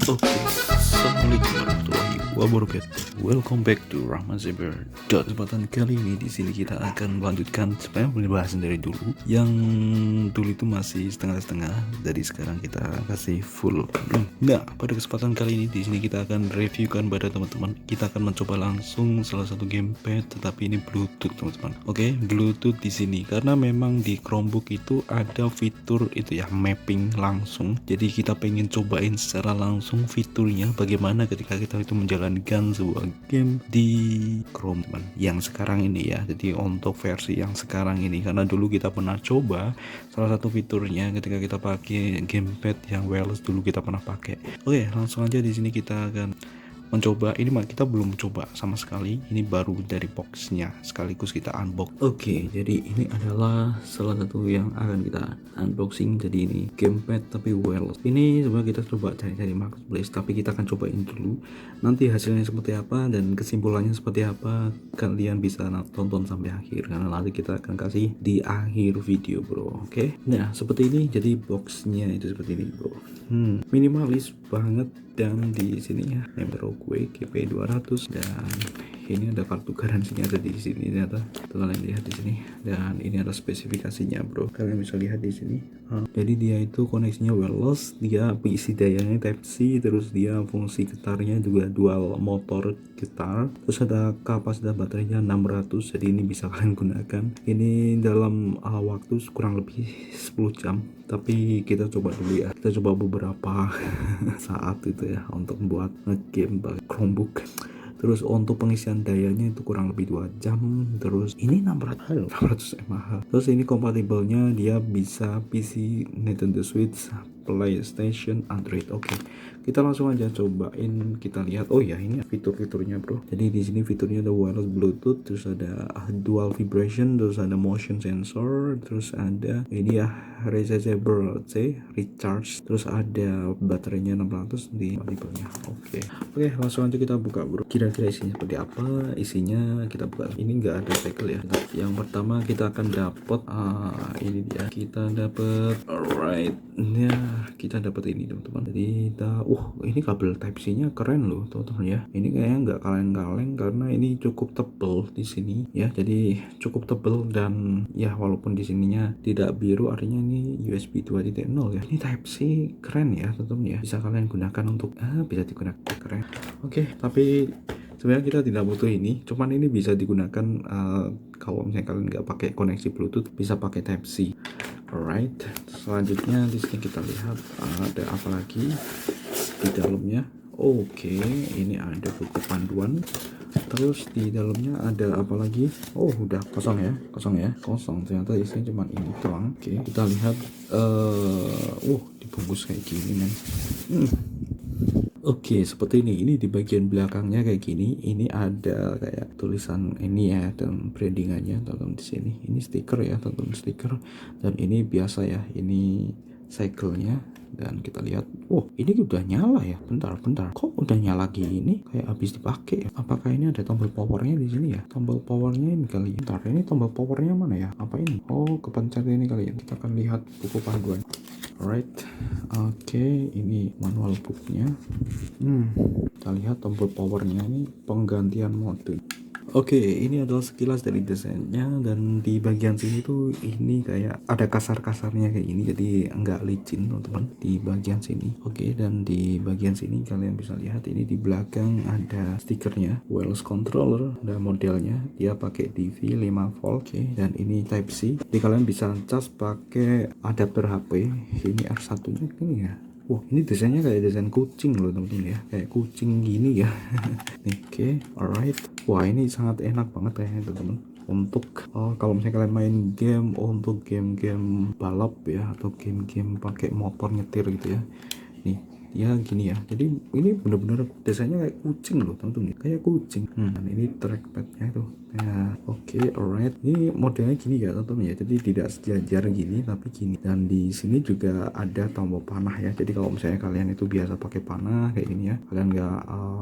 Oke, assalamualaikum warahmatullahi wabarakatuh. Welcome back to Rahman Cyber. Kesempatan kali ini di sini kita akan melanjutkan sebenarnya pembahasan dari dulu. Yang dulu itu masih setengah-setengah, jadi sekarang kita kasih full. Nah, pada kesempatan kali ini di sini kita akan reviewkan pada teman-teman. Kita akan mencoba langsung salah satu gamepad, tetapi ini Bluetooth teman-teman. Oke, Bluetooth di sini karena memang di Chromebook itu ada fitur itu ya mapping langsung. Jadi kita pengen cobain secara langsung fiturnya bagaimana ketika kita itu menjalankan sebuah game di Chrome teman yang sekarang ini ya. Jadi untuk versi yang sekarang ini, karena dulu kita pernah coba salah satu fiturnya ketika kita pakai gamepad yang wireless, dulu kita pernah pakai. Oke, langsung aja di sini kita akan mencoba. Ini mah kita belum coba sama sekali, ini baru dari boxnya sekaligus kita unbox. Oke, jadi ini adalah salah satu yang akan kita unboxing. Jadi ini gamepad tapi wireless. Ini sebenarnya kita coba cari marketplace, tapi kita akan cobain dulu. Nanti hasilnya seperti apa dan kesimpulannya seperti apa, kalian bisa tonton sampai akhir karena nanti kita akan kasih di akhir video bro. Oke, nah seperti ini. Jadi boxnya itu seperti ini bro. Minimalis banget. Dan di sini ya Nemero gue GP200 dan ini ada kartu garansinya ada di sini ternyata. Kalian lihat di sini dan ini ada spesifikasinya bro. Kalian bisa lihat di sini. Jadi dia itu koneksinya wireless, dia isi dayanya Type C, terus dia fungsi getarnya juga dual motor gitar, terus ada kapasitas baterainya 600, jadi ini bisa kalian gunakan ini dalam waktu kurang lebih 10 jam. Tapi kita coba dulu ya, kita coba beberapa saat itu ya untuk membuat game pakai Chromebook. Terus untuk pengisian dayanya itu kurang lebih 2 jam. Terus ini 600 mAh. Terus ini kompatibelnya dia bisa PC, Nintendo Switch, PlayStation, Android. Oke, kita langsung aja cobain. Kita lihat. Oh ya, ini fitur-fiturnya bro. Jadi di sini fiturnya ada wireless Bluetooth, terus ada dual vibration, terus ada motion sensor, terus ada ini ya rechargeable recharge, terus ada baterainya 600 di labelnya. Oke, langsung aja kita buka bro. Kira-kira isinya seperti apa? Isinya kita buka. Ini enggak ada segel ya. Nah, yang pertama kita akan dapat ini dia. Kita dapat alright. Ya, kita dapat ini teman-teman. Jadi kita ini kabel Type C-nya keren loh teman-teman ya. Ini kayaknya nggak kaleng-kaleng karena ini cukup tebel di sini ya. Jadi cukup tebel dan ya walaupun di sininya tidak biru artinya ini USB 2.0 ya. Ini Type C keren ya teman-teman ya. Bisa kalian gunakan untuk bisa digunakan keren. Oke, tapi sebenarnya kita tidak butuh ini, cuman ini bisa digunakan kalau misalnya kalian nggak pakai koneksi Bluetooth, bisa pakai Type C. Alright, selanjutnya di sini kita lihat ada apa lagi di dalamnya. Oke, ini ada buku panduan. Terus di dalamnya ada apa lagi? Oh, udah kosong ya. Ternyata isinya cuma ini doang. Oke, kita lihat. Dibungkus kayak gini men. Oke, seperti ini. Ini di bagian belakangnya kayak gini. Ini ada kayak tulisan ini ya dan brandingannya teman-teman di sini. Ini stiker ya, teman-teman stiker. Dan ini biasa ya. Ini cycle-nya dan kita lihat. Ini udah nyala ya. Bentar. Kok udah nyala gini? Kayak habis dipakai. Apakah ini ada tombol powernya di sini ya? Tombol powernya ini kali ya. Bentar, ini tombol powernya mana ya? Apa ini? Oh, kepencet ini kali ya. Kita akan lihat buku panduan. Alright, oke, ini manual booknya. Kita lihat tombol powernya ini penggantian mode. Oke, ini adalah sekilas dari desainnya dan di bagian sini tuh ini kayak ada kasar-kasarnya kayak gini, jadi enggak licin teman-teman di bagian sini. Oke, dan di bagian sini kalian bisa lihat ini di belakang ada stikernya, wireless controller, ada modelnya, dia pakai DV 5V. Oke, dan ini Type C. Jadi kalian bisa cas pakai adapter HP. Ini R1-nya ini ya. Ini desainnya kayak desain kucing loh teman-teman ya, kayak kucing gini ya. Oke, alright. Wah, ini sangat enak banget kayaknya teman-teman untuk kalau misalnya kalian main game, untuk game-game balap ya atau game-game pakai motor nyetir gitu ya. Nih, ya gini ya. Jadi ini bener-bener desainnya kayak kucing loh teman-teman, kayak kucing. Dan ini trackpadnya itu. Ya, oke, alright. Ini modelnya gini ya teman-teman ya. Jadi tidak sejajar gini tapi gini. Dan di sini juga ada tombol panah ya. Jadi kalau misalnya kalian itu biasa pakai panah kayak gini ya, kalian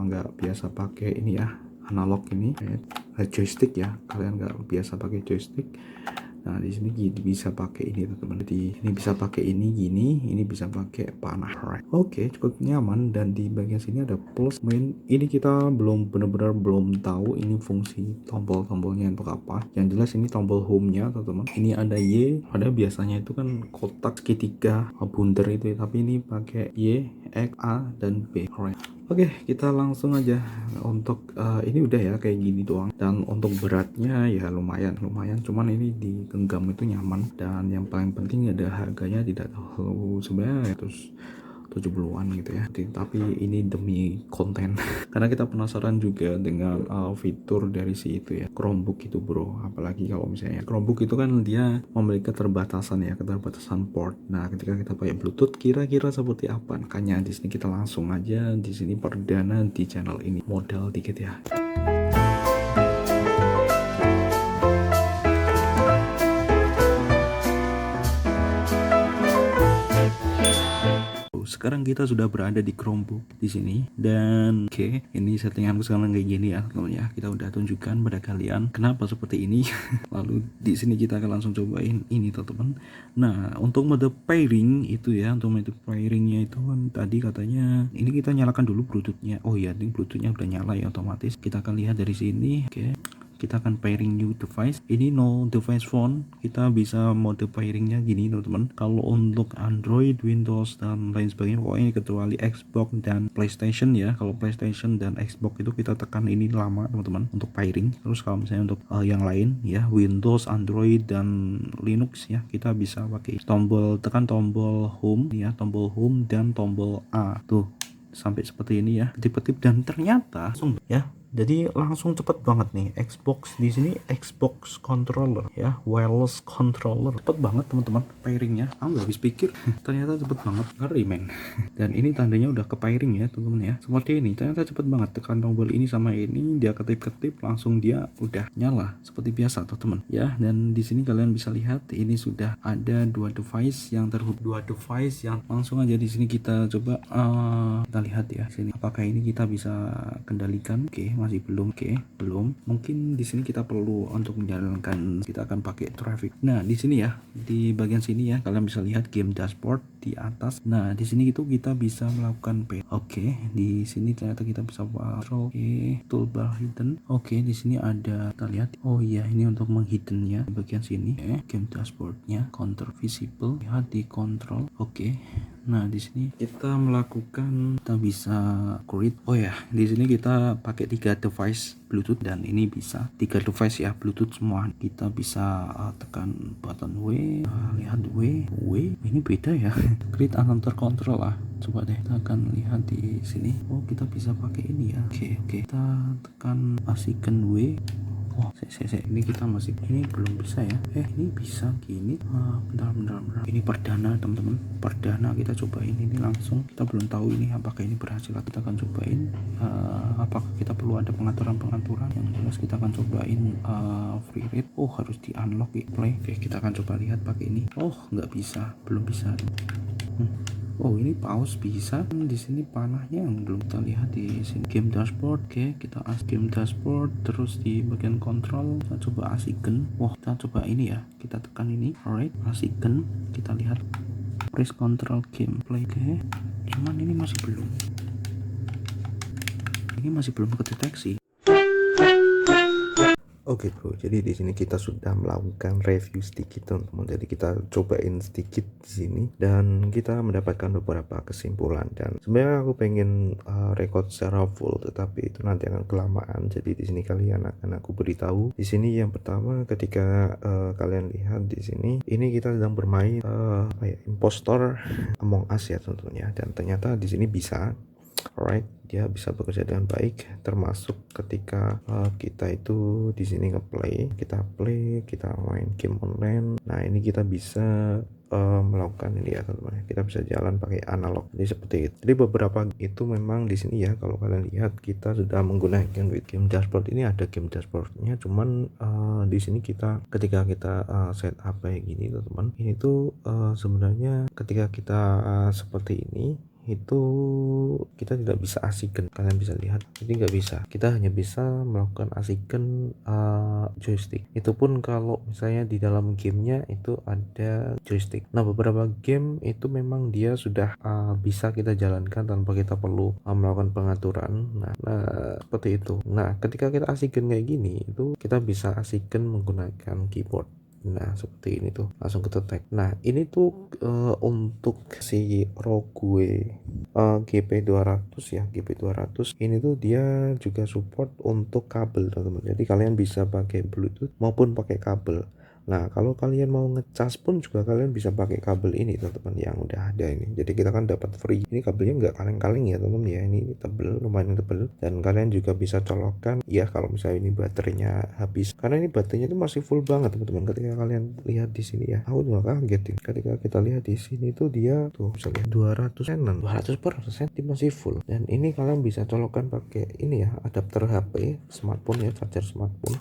nggak biasa pakai ini ya, analog ini kayak joystick ya, kalian nggak biasa pakai joystick, Nah di sini bisa pakai ini teman-teman. Jadi ini bisa pakai ini gini, ini bisa pakai panah. Alright. Oke, cukup nyaman. Dan di bagian sini ada plus main. Ini kita benar-benar belum tahu ini fungsi tombol-tombolnya untuk apa. Yang jelas ini tombol home-nya teman-teman. Ini ada Y, ada biasanya itu kan kotak segitiga bundar itu ya, tapi ini pakai Y, X, A, dan B. Alright. Oke, kita langsung aja untuk ini udah ya kayak gini doang. Dan untuk beratnya ya lumayan, cuman ini di genggam itu nyaman. Dan yang paling penting ada harganya tidak terlalu sebenarnya terus 70-an gitu ya. Tapi ini demi konten karena kita penasaran juga dengan fitur dari si itu ya, Chromebook itu bro. Apalagi kalau misalnya Chromebook itu kan dia memiliki keterbatasan port. Nah ketika kita pakai Bluetooth kira-kira seperti apa. Makanya di sini kita langsung aja, di sini perdana di channel ini, modal dikit ya. Sekarang kita sudah berada di Chromebook di sini. Dan oke, ini settinganku sekarang kayak gini ya teman ya. Kita udah tunjukkan pada kalian kenapa seperti ini. Lalu di sini kita akan langsung cobain ini teman-teman. Nah untuk mode pairing itu ya, untuk mode pairingnya itu kan tadi katanya ini kita nyalakan dulu Bluetoothnya. Oh iya, ini Bluetoothnya udah nyala ya otomatis. Kita akan lihat dari sini. Oke, kita akan pairing new device. Ini no device phone, kita bisa mode pairingnya gini teman-teman. Kalau untuk Android, Windows dan lain sebagainya, pokoknya kecuali Xbox dan PlayStation ya. Kalau PlayStation dan Xbox itu kita tekan ini lama teman-teman untuk pairing. Terus kalau misalnya untuk yang lain ya, Windows, Android dan Linux ya, kita bisa pakai tekan tombol home ya, tombol home dan tombol A tuh sampai seperti ini ya, ketip-ketip, dan ternyata langsung ya. Jadi langsung cepet banget nih Xbox di sini, Xbox controller ya, wireless controller, cepet banget teman-teman pairingnya. Aku nggak habis pikir ternyata cepet banget, ngeri men. Dan ini tandanya udah ke pairing ya teman-teman ya, seperti ini. Ternyata cepet banget, tekan tombol ini sama ini, dia ketip-ketip langsung dia udah nyala seperti biasa teman-teman ya. Dan di sini kalian bisa lihat ini sudah ada dua device yang langsung aja di sini kita coba kita lihat ya sini apakah ini kita bisa kendalikan. Oke, masih belum. Belum. Mungkin di sini kita perlu untuk menjalankan, kita akan pakai traffic. Nah di sini ya, di bagian sini ya, kalian bisa lihat game dashboard di atas. Nah di sini itu kita bisa melakukan pay. Oke, di sini ternyata kita bisa control. Oke, toolbar hidden. Oke, di sini ada, kita lihat. Oh iya, ini untuk menghiddennya di bagian sini. Game dashboardnya counter visible, lihat di control. Oke. Nah di sini kita melakukan, kita bisa create. Oh ya, di sini kita pakai 3 device Bluetooth, dan ini bisa 3 device ya Bluetooth semua. Kita bisa tekan button W, lihat W ini beda ya. Create another control lah. Coba deh kita akan lihat di sini. Oh kita bisa pakai ini ya. Oke, kita tekan assign W. Oh, ini kita masih, ini belum bisa ya. Ini bisa gini. Bentar. Ini perdana teman-teman. Perdana kita cobain ini langsung. Kita belum tahu ini apakah ini berhasil. Kita akan cobain. Apakah kita perlu ada pengaturan. Yang jelas kita akan cobain free rate. Oh harus di unlock play. Oke, kita akan coba lihat pakai ini. Oh nggak bisa, belum bisa. Oh ini pause bisa. Di sini panahnya yang belum kita lihat di sini. Game dashboard. Oke, kita game dashboard, terus di bagian control kita coba assign. Wah, kita coba ini ya. Kita tekan ini. Alright, assign. Kita lihat press control gameplay. Oke. Cuman ini masih belum. Ini masih belum kedeteksi. Oke bro, jadi di sini kita sudah melakukan review sedikit teman-teman. Jadi kita cobain sedikit di sini dan kita mendapatkan beberapa kesimpulan. Dan sebenarnya aku pengen record secara full, tetapi itu nanti akan kelamaan. Jadi di sini kalian akan aku beritahu. Di sini yang pertama, ketika kalian lihat di sini, ini kita sedang bermain impostor Among Us ya tentunya. Dan ternyata di sini bisa. Alright, dia bisa bekerja dengan baik, termasuk ketika kita itu di sini ngeplay, kita main game online. Nah ini kita bisa melakukan ini ya teman-teman. Kita bisa jalan pakai analog, jadi seperti itu. Jadi beberapa itu memang di sini ya, kalau kalian lihat kita sudah menggunakan game dashboard. Ini ada game dashboardnya, cuman di sini kita ketika kita set up kayak gini teman-teman, ini tuh sebenarnya ketika kita seperti ini itu kita tidak bisa assign. Kalian bisa lihat ini nggak bisa, kita hanya bisa melakukan assign joystick. Itu pun kalau misalnya di dalam gamenya itu ada joystick. Nah beberapa game itu memang dia sudah bisa kita jalankan tanpa kita perlu melakukan pengaturan. Nah seperti itu. Nah ketika kita assign kayak gini itu kita bisa assign menggunakan keyboard. Nah seperti ini tuh langsung ke tag. Nah ini tuh untuk si Rogue GP200 ya, GP200 ini tuh dia juga support untuk kabel teman-teman. Jadi kalian bisa pakai Bluetooth maupun pakai kabel. Nah kalau kalian mau ngecas pun juga kalian bisa pakai kabel ini teman-teman yang udah ada ini. Jadi kita kan dapat free. Ini kabelnya nggak kaleng-kaleng ya teman-teman ya, ini tebel, lumayan tebel. Dan kalian juga bisa colokkan ya kalau misalnya ini baterainya habis. Karena ini baterainya itu masih full banget teman-teman. Ketika kalian lihat di sini ya, aku juga kaget nih. Ketika kita lihat di sini tuh dia tuh bisa lihat 200% masih full. Dan ini kalian bisa colokkan pakai ini ya, adapter HP, smartphone ya, charger smartphone.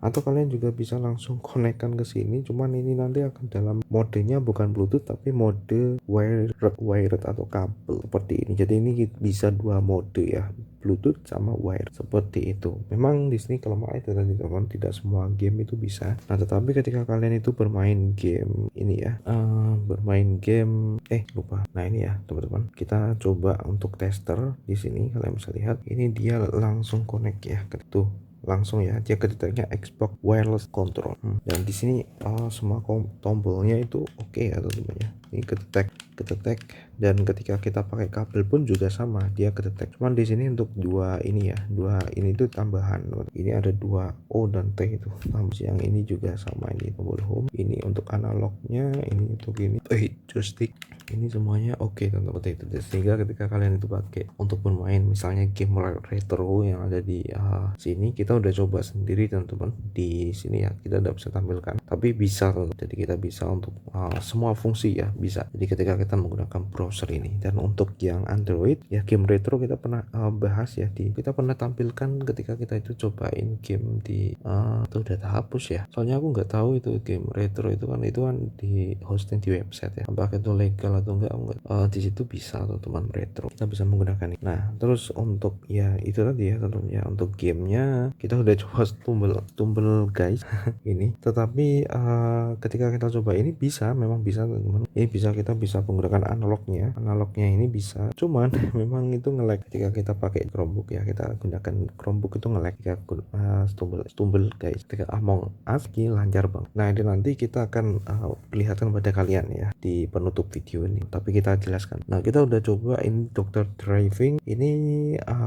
Atau kalian juga bisa langsung konekkan ke sini, cuman ini nanti akan dalam modenya bukan Bluetooth tapi mode wired atau kabel seperti ini. Jadi ini bisa dua mode ya, Bluetooth sama wire seperti itu. Memang di sini kelemahannya tadi teman, tidak semua game itu bisa. Nah tetapi ketika kalian itu bermain game ini ya, bermain game lupa. Nah ini ya teman-teman, kita coba untuk tester di sini. Kalian bisa lihat ini dia langsung connect ya ke tuh, langsung ya dia kedeteknya Xbox wireless control. Dan di sini semua tombolnya itu oke ya teman-teman ya. Ini kedetek dan ketika kita pakai kabel pun juga sama, dia kedetek. Cuman di sini untuk dua ini ya, dua ini itu tambahan. Ini ada dua O dan T itu. Yang ini juga sama, ini tombol home, ini untuk analognya, ini untuk ini joystick. Ini semuanya oke teman-teman itu. Sehingga ketika kalian itu pakai untuk bermain misalnya game retro yang ada di sini, kita udah coba sendiri teman-teman di sini ya, kita udah bisa tampilkan, tapi bisa teman-teman. Jadi kita bisa untuk semua fungsi ya bisa. Jadi ketika kita menggunakan browser ini. Dan untuk yang Android ya, game retro kita pernah bahas ya, kita pernah tampilkan ketika kita itu cobain game di itu udah terhapus ya, soalnya aku nggak tahu itu game retro itu kan di hosting di website ya, apakah itu legal atau enggak. Di situ bisa teman-teman, retro kita bisa menggunakan ini. Nah terus untuk ya itu tadi ya tentunya untuk gamenya kita udah coba tumble guys ini, tetapi ketika kita coba ini memang bisa teman-teman. Ini kita bisa menggunakan analognya ini bisa, cuman memang itu nge-lag ketika kita pakai Chromebook ya, kita gunakan Chromebook itu nge-lag ketika tumble guys. Ketika Among Us lancar bang. Nah ini nanti kita akan perlihatkan pada kalian ya di penutup video ini, tapi kita jelaskan. Nah kita udah coba ini Dr. Driving ini,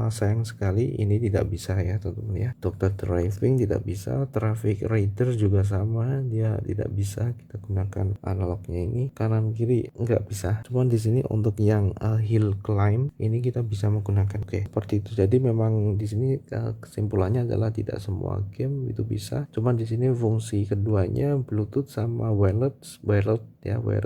sayang sekali ini tidak bisa ya teman-teman ya. Dr. Driving tidak bisa, Traffic Rider juga sama, dia tidak bisa kita gunakan analognya ini, kanan kiri nggak bisa. Cuman di sini untuk yang hill climb ini kita bisa menggunakan seperti itu. Jadi memang di sini kesimpulannya adalah tidak semua game itu bisa. Cuman di sini fungsi keduanya Bluetooth sama wired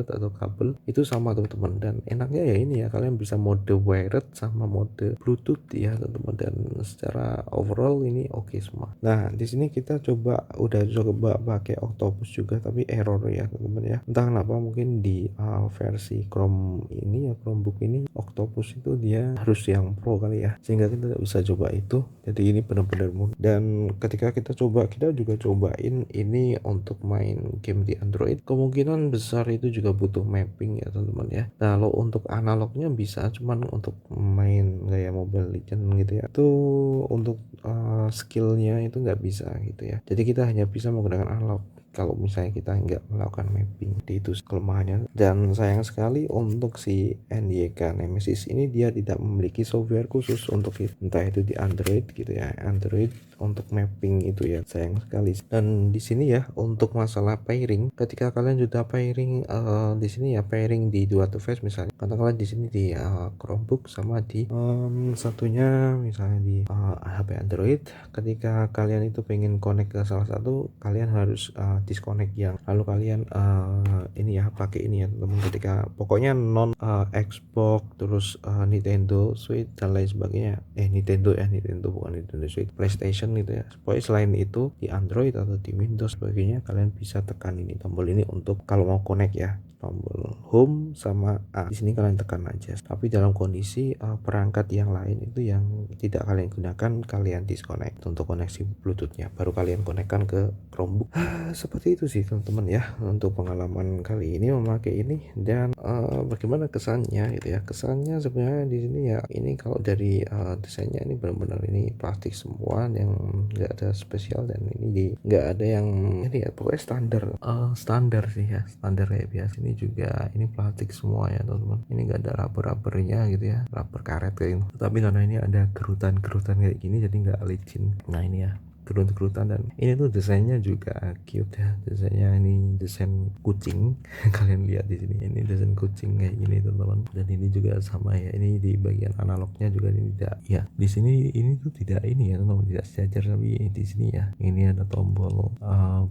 atau kabel itu sama teman-teman. Dan enaknya ya ini ya, kalian bisa mode wired sama mode Bluetooth ya teman-teman. Dan secara overall ini oke semua. Nah di sini kita udah coba pakai Octopus juga, tapi error ya teman-teman ya. Entah kenapa mungkin di versi Chromebook ini Octopus itu dia harus yang pro kali ya, sehingga kita tidak bisa coba itu. Jadi ini benar-benar mudah. Dan ketika kita juga cobain ini untuk main game di Android, kemungkinan besar itu juga butuh mapping ya teman-teman ya. Nah kalau untuk analognya bisa, cuman untuk main kayak Mobile Legends gitu ya, itu untuk skillnya itu nggak bisa gitu ya. Jadi kita hanya bisa menggunakan analog kalau misalnya kita nggak melakukan mapping. Itu kelemahannya. Dan sayang sekali untuk si NYK Nemesis ini dia tidak memiliki software khusus untuk itu, entah itu di Android gitu ya, Android untuk mapping itu ya, sayang sekali. Dan di sini ya untuk masalah pairing, ketika kalian sudah pairing di sini ya, pairing di dua device misalnya, katakanlah di sini di Chromebook sama di satunya misalnya di HP Android, ketika kalian itu pengen connect ke salah satu, kalian harus disconnect yang lalu kalian ini ya pakai ini ya teman. Ketika pokoknya non Xbox terus Nintendo Switch dan lain sebagainya, Nintendo bukan Nintendo Switch, PlayStation gitu ya. Pokoknya selain itu di Android atau di Windows sebagainya, kalian bisa tekan ini tombol ini untuk kalau mau connect ya. tombol home sama A. Di sini kalian tekan aja. Tapi dalam kondisi perangkat yang lain itu yang tidak kalian gunakan, kalian disconnect untuk koneksi Bluetoothnya, baru kalian konekkan ke Chromebook. Seperti itu sih teman-teman ya untuk pengalaman kali ini memakai ini. Dan bagaimana kesannya gitu ya. Kesannya sebenarnya di sini ya, ini kalau dari desainnya ini benar-benar ini plastik semua, yang nggak ada spesial, dan ini nggak ada yang ini ya, pokoknya standar sih ya, standar kayak biasa. Ini juga ini plastik semua ya teman-teman, ini nggak ada rubber-rubbernya gitu ya, rubber karet kayak gitu, tapi karena ini ada gerutan-gerutan kayak gini jadi nggak licin. Nah ini ya gerut-gerutan, dan ini tuh desainnya juga cute ya, desainnya ini desain kucing. Kalian lihat di sini ini desain kucing kayak gini teman-teman, dan ini juga sama ya, ini di bagian analognya juga ini tidak ya, di sini ini tuh tidak ini ya teman-teman, tidak sejajar, tapi di sini ya ini ada tombol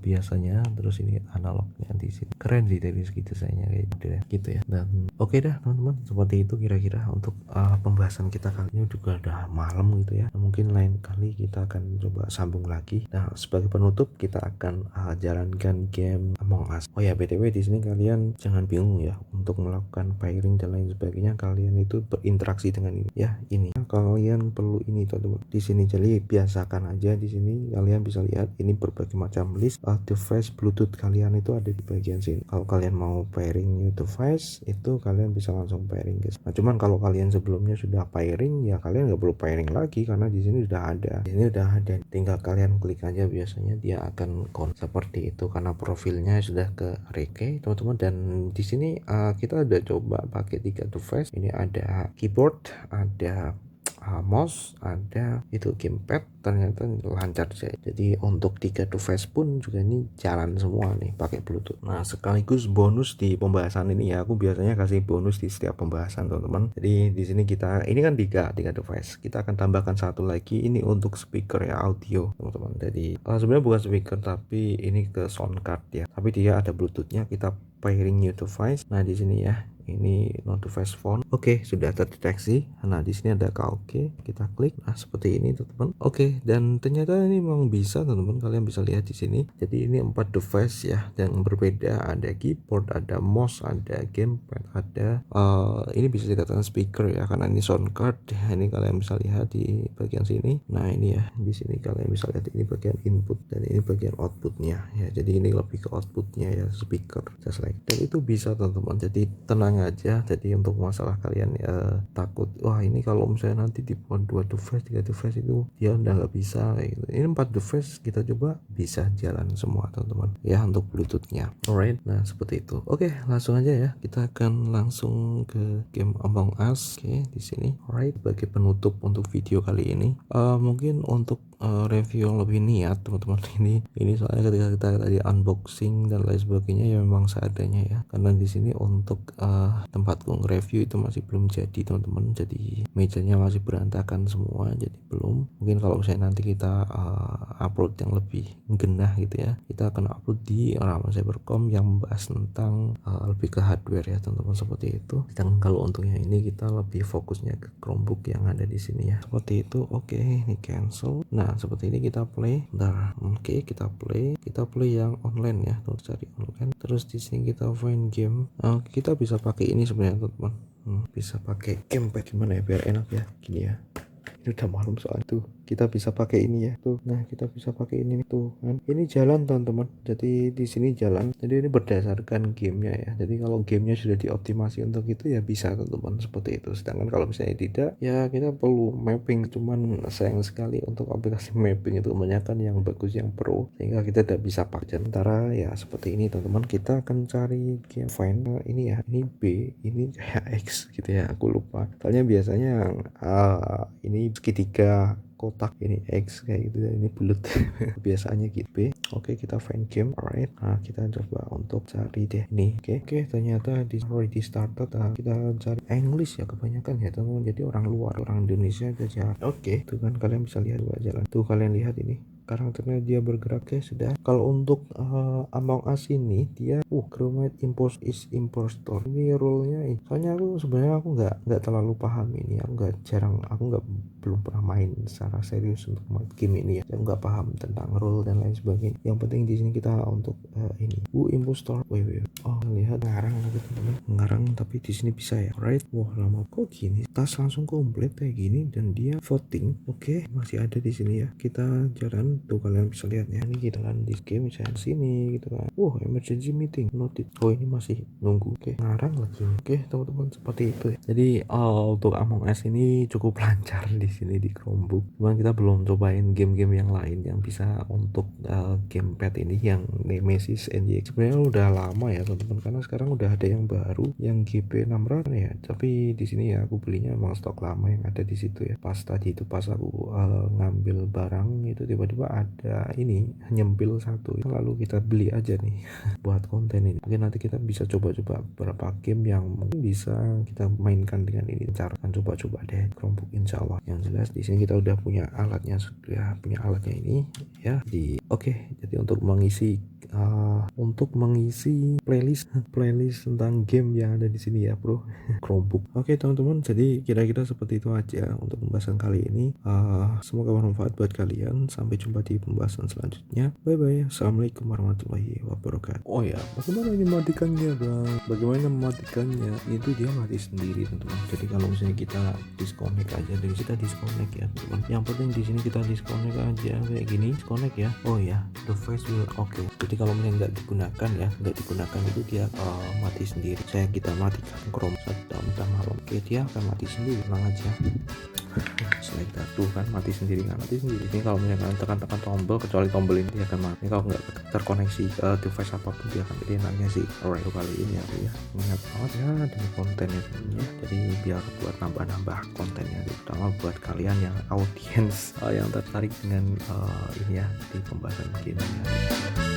biasanya, terus ini analognya di sini. Keren sih dari segi desainnya kayak gitu ya. Dan oke dah teman-teman, seperti itu kira-kira untuk pembahasan kita kali ini, juga udah malam gitu ya. Mungkin lain kali kita akan coba sambung lagi. Nah, sebagai penutup kita akan jalankan game Among Us. Oh ya, BTW di sini kalian jangan bingung ya untuk melakukan pairing dan lain sebagainya, kalian itu berinteraksi dengan ini ya. Ini kalian perlu ini teman-teman di sini, jadi biasakan aja. Di sini kalian bisa lihat ini berbagai macam list device Bluetooth kalian itu ada di bagian sini. Kalau kalian mau pairing new device itu kalian bisa langsung pairing guys. Nah, cuman kalau kalian sebelumnya sudah pairing ya kalian nggak perlu pairing lagi, karena di sini udah ada. Ini udah ada, tinggal kalian klik aja, biasanya dia akan seperti itu karena profilnya sudah ke Reke teman-teman. Dan di sini kita udah coba pakai 3 device. Ini ada keyboard, ada mouse, ada itu gamepad, ternyata lancar sih. Jadi untuk 3 device pun juga ini jalan semua nih pakai Bluetooth. Nah, sekaligus bonus di pembahasan ini ya, aku biasanya kasih bonus di setiap pembahasan teman-teman. Jadi di sini kita ini kan tiga device, kita akan tambahkan satu lagi ini untuk speaker ya, audio teman-teman. Jadi sebenarnya bukan speaker tapi ini ke sound card ya, tapi dia ada Bluetoothnya. Kita pairing new device. Nah di sini ya, ini no device phone. Oke, sudah terdeteksi. Nah di sini ada karaoke, kita klik. Nah seperti ini teman-teman. Oke, dan ternyata ini memang bisa teman-teman, kalian bisa lihat di sini. Jadi ini 4 device ya yang berbeda, ada keyboard, ada mouse, ada gamepad, ada ini bisa dikatakan speaker ya, karena ini sound card. Ini kalian bisa lihat di bagian sini. Nah ini ya, di sini kalian bisa lihat ini bagian input dan ini bagian outputnya ya. Jadi ini lebih ke outputnya ya, speaker just like. Dan itu bisa teman-teman, jadi tenang aja. Jadi untuk masalah kalian ya takut wah ini kalau misalnya nanti dibuat 2 device 3 device itu dia udah nggak bisa kayak gitu. Ini 4 device kita coba bisa jalan semua teman-teman ya untuk Bluetoothnya. Alright, nah seperti itu. Oke, langsung aja ya, kita akan langsung ke game Among Us. Oke, di sini. Alright, sebagai penutup untuk video kali ini mungkin untuk review yang lebih niat teman-teman, ini soalnya ketika kita tadi unboxing dan lain sebagainya ya memang seadanya ya, karena di sini untuk tempatku nge-review itu masih belum jadi teman-teman, jadi mejanya masih berantakan semua, jadi belum. Mungkin kalau misalnya nanti kita upload yang lebih genah gitu ya, kita akan upload di Ramazyber.com yang membahas tentang lebih ke hardware ya teman-teman, seperti itu. Dan kalau untuk yang ini kita lebih fokusnya ke Chromebook yang ada di sini ya, seperti itu. Oke, ini cancel. Nah seperti ini kita play. Bentar. Oke, kita play yang online ya, terus cari online. Terus di sini kita find game. Kita bisa pakai ini sebenarnya teman-teman. Bisa pakai gamepad, gimana ya biar enak ya, gini ya. Ini udah malam soal tuh, kita bisa pakai ini ya tuh. Nah kita bisa pakai ini tuh kan, ini jalan teman-teman. Jadi di sini jalan, jadi ini berdasarkan gamenya ya. Jadi kalau gamenya sudah dioptimasi untuk itu ya bisa teman-teman, seperti itu. Sedangkan kalau misalnya tidak ya kita perlu mapping. Cuman sayang sekali untuk aplikasi mapping itu kebanyakan yang bagus, yang pro, sehingga kita tidak bisa pakai. Sementara ya seperti ini teman-teman, kita akan cari game find ini ya, ini B, ini X gitu ya, aku lupa. Soalnya biasanya ini segitiga kotak, ini X kayak gitu, dan ini bulat. Biasanya gitu. B. Oke, kita find game. Alright, nah kita coba untuk cari deh ini. Oke, ternyata di already started. Kita cari English ya kebanyakan ya teman-teman, jadi orang luar, orang Indonesia aja. Oke, tuh kan kalian bisa lihat dua jalan tuh, kalian lihat ini karakternya dia bergerak. Oke, sudah. Kalau untuk Among Us ini dia crewmate impostor. Ini role-nya soalnya aku sebenarnya nggak terlalu paham ini. Aku belum pernah main secara serius untuk game ini ya. Saya nggak paham tentang role dan lain sebagainya. Yang penting di sini kita untuk ini impostor. Wait. Oh, lihat ngarang gitu teman. Ngarang tapi di sini bisa ya. Alright. Wah, lama kok gini. Tas langsung komplit kayak gini dan dia voting. Oke, masih ada di sini ya. Kita jalan tuh, kalian bisa lihat ya. Ini kita kan di game misalnya sini gitu kan. Emergency meeting noted. Oh, ini masih nunggu. Oke, ngarang lagi. Oke, teman-teman, seperti itu ya. Jadi untuk Among Us ini cukup lancar di sini di Chromebook. Cuman kita belum cobain game-game yang lain yang bisa untuk gamepad ini yang Nemesis NGX. Sebenarnya udah lama ya teman-teman, karena sekarang udah ada yang baru yang GP600 ya. Tapi di sini ya aku belinya emang stok lama yang ada di situ ya. Pas tadi itu pas aku ngambil barang itu tiba-tiba ada ini nyempil satu, lalu kita beli aja nih buat konten ini. Mungkin nanti kita bisa coba-coba beberapa game yang mungkin bisa kita mainkan dengan ini. Cara coba-coba deh Chromebook insyaallah. Yang jelas di sini kita udah punya alatnya, ini ya jadi untuk mengisi playlist tentang game yang ada di sini ya bro. Chromebook. Oke teman-teman, jadi kira-kira seperti itu aja untuk pembahasan kali ini. Semoga bermanfaat buat kalian. Sampai jumpa di pembahasan selanjutnya. Bye bye. Assalamualaikum warahmatullahi wabarakatuh. Oh ya, bagaimana ini mematikannya bang? Bagaimana mematikannya? Itu dia mati sendiri teman-teman. Jadi kalau misalnya kita disconnect aja, dari kita disconnect ya teman-teman. Yang penting di sini kita disconnect aja kayak gini, disconnect ya. Oh ya, the face will Jadi kalau misalnya nggak digunakan itu dia mati sendiri. Kita matikan Chrome saat malam. Oke, dia akan mati sendiri, tenang aja. Select tuh kan mati sendiri. Ini kalau misalnya tekan tombol, kecuali tombol ini dia akan mati. Ini kalau nggak terkoneksi ke device apapun dia akan jadi enaknya sih. Alright, kali ini aku ya ingat banget ya demi kontennya sebenarnya. Jadi biar buat nambah kontennya, terutama buat kalian yang audiens yang tertarik dengan ini ya di pembahasan game ya.